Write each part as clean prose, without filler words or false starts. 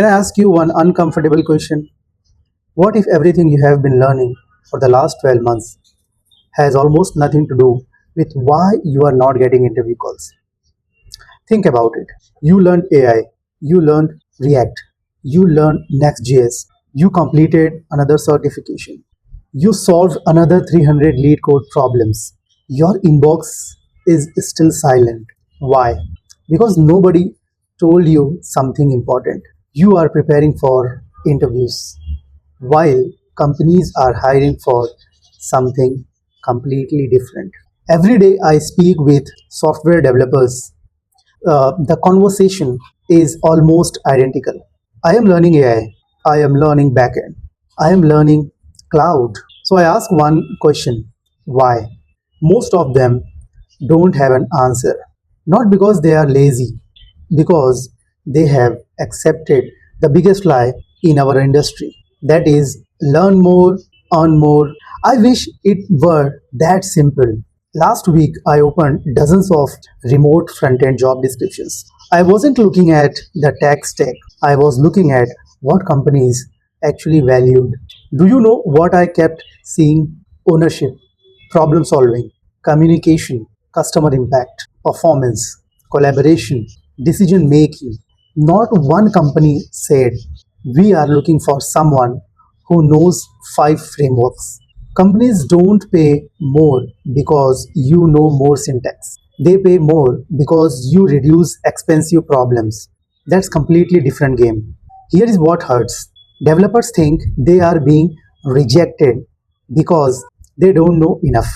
Can I ask you one uncomfortable question? What if everything you have been learning for the last 12 months has almost nothing to do with why you are not getting interview calls? Think about it. You learned AI, you learned React, you learned Next.js, you completed another certification, you solved another 300 lead code problems. Your inbox is still silent. Why? Because nobody told you something important. You are preparing for interviews while companies are hiring for something completely different. Every day I speak with software developers. The conversation is almost identical. I am learning AI. I am learning backend. I am learning cloud. So I ask one question: why? Most of them don't have an answer. Not because they are lazy, because they have accepted the biggest lie in our industry. That is, learn more, earn more. I wish it were that simple. Last week, I opened dozens of remote front end job descriptions. I wasn't looking at the tech stack, I was looking at what companies actually valued. Do you know what I kept seeing? Ownership, problem solving, communication, customer impact, performance, collaboration, decision making. Not one company said, "We are looking for someone who knows five frameworks." Companies don't pay more because you know more syntax. They pay more because you reduce expensive problems. That's completely different game. Here is what hurts. Developers think they are being rejected because they don't know enough.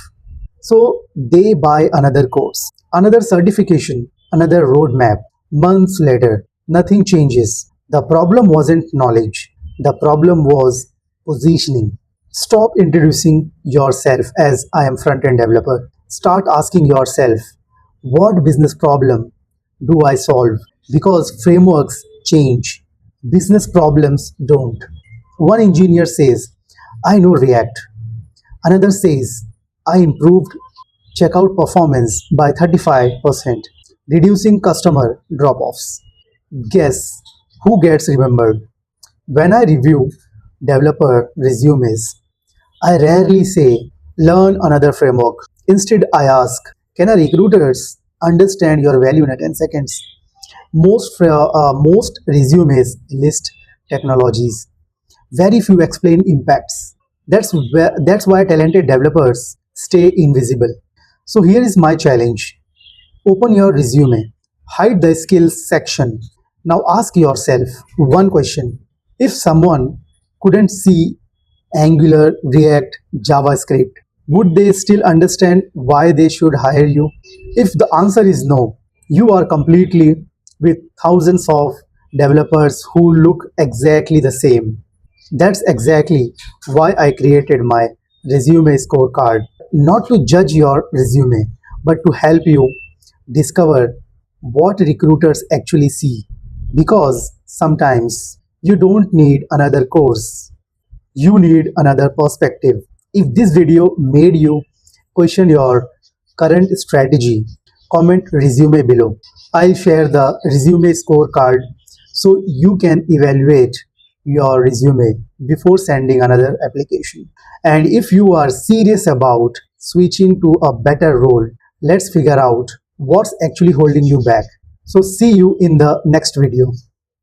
So they buy another course, another certification, another roadmap. Months later, nothing changes. The problem wasn't knowledge, the problem was positioning. Stop introducing yourself as I am front end developer. Start asking yourself, what business problem do I solve? Because frameworks change, business problems don't. One engineer says, I know React. Another says, I improved checkout performance by 35%, reducing customer drop offs. Guess who gets remembered? When I review developer resumes, I rarely say, learn another framework. Instead, I ask, can a recruiters understand your value in 10 seconds? Most resumes list technologies. Very few explain impacts. That's why talented developers stay invisible. So here is my challenge. Open your resume, hide the skills section. Now ask yourself one question. If someone couldn't see Angular, React, JavaScript, would they still understand why they should hire you? If the answer is no, you are completely with thousands of developers who look exactly the same. That's exactly why I created my resume scorecard. Not to judge your resume, but to help you discover what recruiters actually see. Because sometimes you don't need another course, you need another perspective. If this video made you question your current strategy, comment resume below. I'll share the resume scorecard so you can evaluate your resume before sending another application. And if you are serious about switching to a better role, let's figure out what's actually holding you back. So, see you in the next video.